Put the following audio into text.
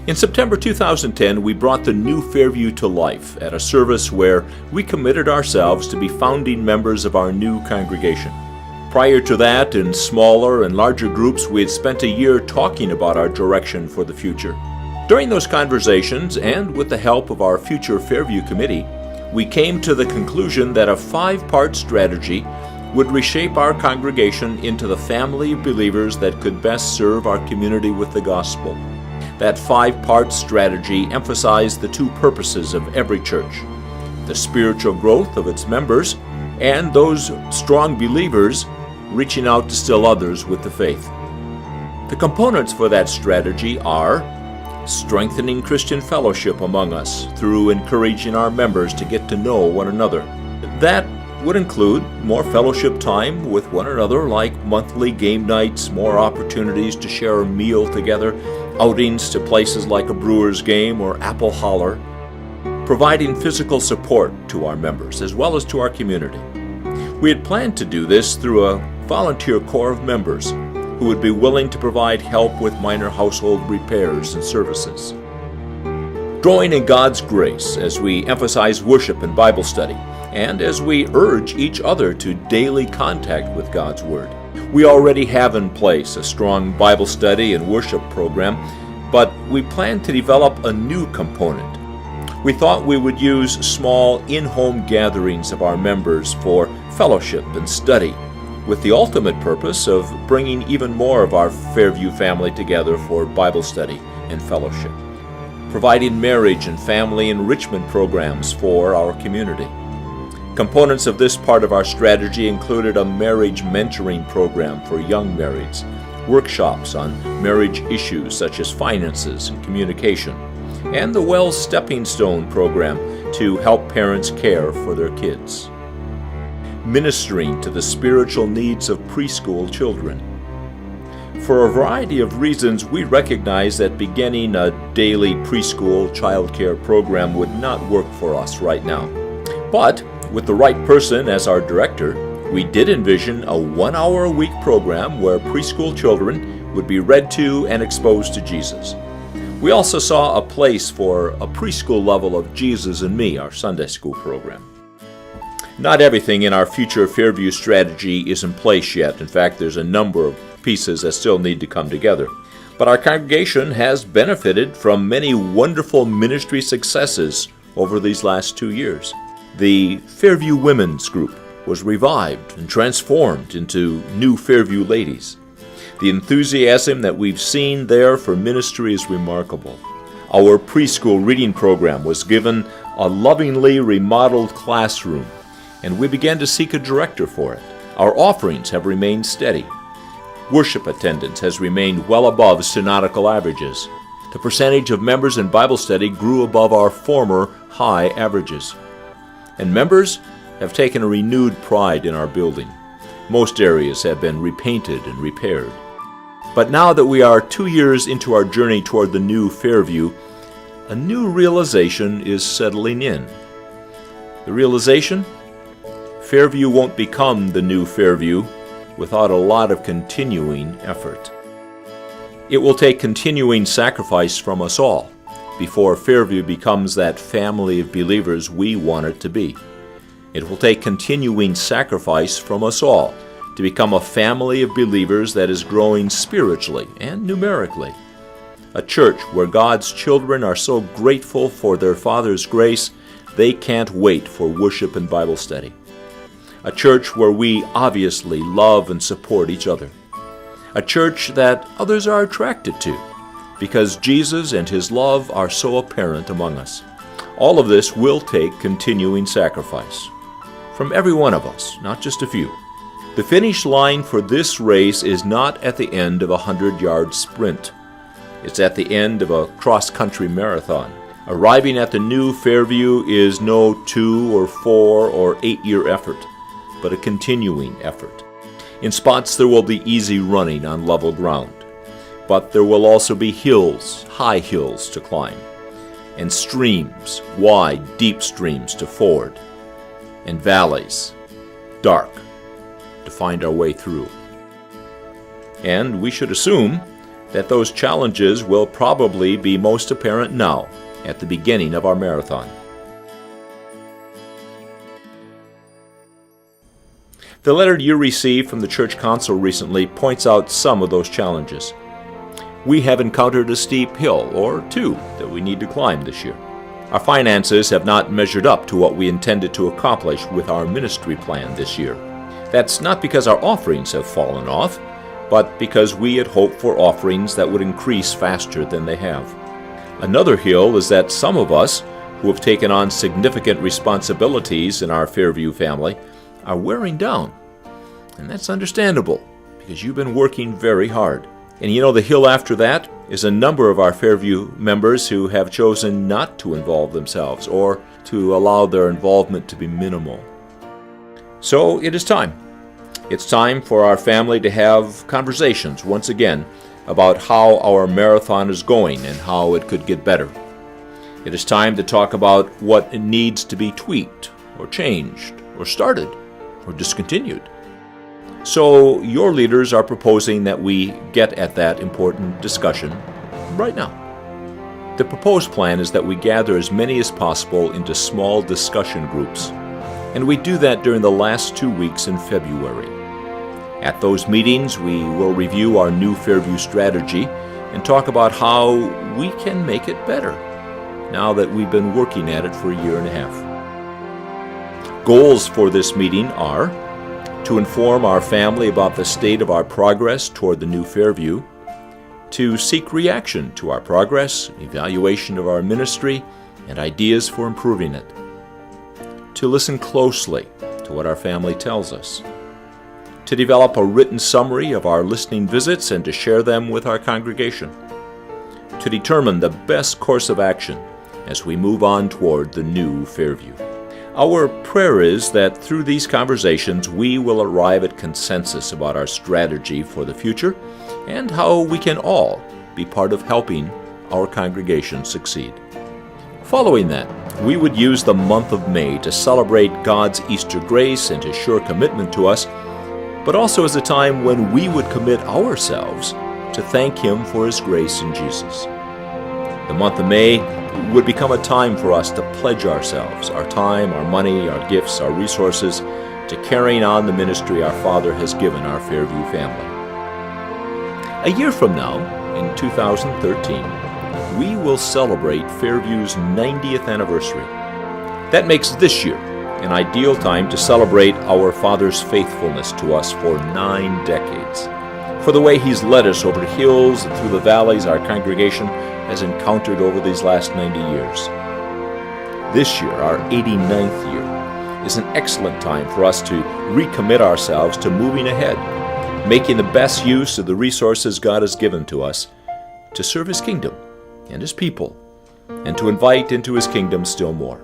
In September 2010, we brought the new Fairview to life at a service where we committed ourselves to be founding members of our new congregation. Prior to that, in smaller and larger groups, we had spent a year talking about our direction for the future. During those conversations, and with the help of our future Fairview committee, we came to the conclusion that a 5-part strategy would reshape our congregation into the family of believers that could best serve our community with the gospel. That 5-part strategy emphasized the 2 purposes of every church: the spiritual growth of its members and those strong believers reaching out to still others with the faith. The components for that strategy are strengthening Christian fellowship among us through encouraging our members to get to know one another. That would include more fellowship time with one another, like monthly game nights, more opportunities to share a meal together, outings to places like a Brewers game or Apple Holler, providing physical support to our members as well as to our community. We had planned to do this through a volunteer corps of members who would be willing to provide help with minor household repairs and services. Growing in God's grace as we emphasize worship and Bible study, and as we urge each other to daily contact with God's Word. We already have in place a strong Bible study and worship program, but we plan to develop a new component. We thought we would use small in-home gatherings of our members for fellowship and study, with the ultimate purpose of bringing even more of our Fairview family together for Bible study and fellowship, providing marriage and family enrichment programs for our community. Components of this part of our strategy included a marriage mentoring program for young marrieds, workshops on marriage issues such as finances and communication, and the Wells Stepping Stone program to help parents care for their kids. Ministering to the spiritual needs of preschool children. For a variety of reasons, we recognize that beginning a daily preschool childcare program would not work for us right now. But with the right person as our director, we did envision a 1-hour-a-week program where preschool children would be read to and exposed to Jesus. We also saw a place for a preschool level of Jesus and Me, our Sunday school program. Not everything in our future Fairview strategy is in place yet. In fact, there's a number of pieces that still need to come together. But our congregation has benefited from many wonderful ministry successes over these last 2 years. The Fairview Women's Group was revived and transformed into new Fairview ladies. The enthusiasm that we've seen there for ministry is remarkable. Our preschool reading program was given a lovingly remodeled classroom, and we began to seek a director for it. Our offerings have remained steady. Worship attendance has remained well above synodical averages. The percentage of members in Bible study grew above our former high averages. And members have taken a renewed pride in our building. Most areas have been repainted and repaired. But now that we are 2 years into our journey toward the new Fairview, a new realization is settling in. The realization? Fairview won't become the new Fairview without a lot of continuing effort. It will take continuing sacrifice from us all before Fairview becomes that family of believers we want it to be. It will take continuing sacrifice from us all to become a family of believers that is growing spiritually and numerically. A church where God's children are so grateful for their Father's grace, they can't wait for worship and Bible study. A church where we obviously love and support each other. A church that others are attracted to, because Jesus and His love are so apparent among us. All of this will take continuing sacrifice from every one of us, not just a few. The finish line for this race is not at the end of a 100-yard sprint. It's at the end of a cross-country marathon. Arriving at the new Fairview is no 2 or 4 or 8-year effort, but a continuing effort. In spots there will be easy running on level ground. But there will also be hills, high hills to climb, and streams, wide, deep streams to ford, and valleys, dark, to find our way through. And we should assume that those challenges will probably be most apparent now, at the beginning of our marathon. The letter you received from the Church Council recently points out some of those challenges. We have encountered a steep hill or two that we need to climb this year. Our finances have not measured up to what we intended to accomplish with our ministry plan this year. That's not because our offerings have fallen off, but because we had hoped for offerings that would increase faster than they have. Another hill is that some of us, who have taken on significant responsibilities in our Fairview family, are wearing down. And that's understandable, because you've been working very hard. And the hill after that is a number of our Fairview members who have chosen not to involve themselves or to allow their involvement to be minimal. So it is time. It's time for our family to have conversations once again about how our marathon is going and how it could get better. It is time to talk about what needs to be tweaked or changed or started or discontinued. So your leaders are proposing that we get at that important discussion right now. The proposed plan is that we gather as many as possible into small discussion groups, and we do that during the last 2 weeks in February. At those meetings, we will review our new Fairview strategy and talk about how we can make it better now that we've been working at it for a year and a half. Goals for this meeting are to inform our family about the state of our progress toward the new Fairview, to seek reaction to our progress, evaluation of our ministry, and ideas for improving it, to listen closely to what our family tells us, to develop a written summary of our listening visits and to share them with our congregation, to determine the best course of action as we move on toward the new Fairview. Our prayer is that through these conversations we will arrive at consensus about our strategy for the future and how we can all be part of helping our congregation succeed. Following that, we would use the month of May to celebrate God's Easter grace and His sure commitment to us, but also as a time when we would commit ourselves to thank Him for His grace in Jesus. The month of May would become a time for us to pledge ourselves, our time, our money, our gifts, our resources, to carrying on the ministry our Father has given our Fairview family. A year from now, in 2013, we will celebrate Fairview's 90th anniversary. That makes this year an ideal time to celebrate our Father's faithfulness to us for 9 decades, for the way He's led us over the hills and through the valleys our congregation has encountered over these last 90 years. This year, our 89th year, is an excellent time for us to recommit ourselves to moving ahead, making the best use of the resources God has given to us to serve His kingdom and His people, and to invite into His kingdom still more.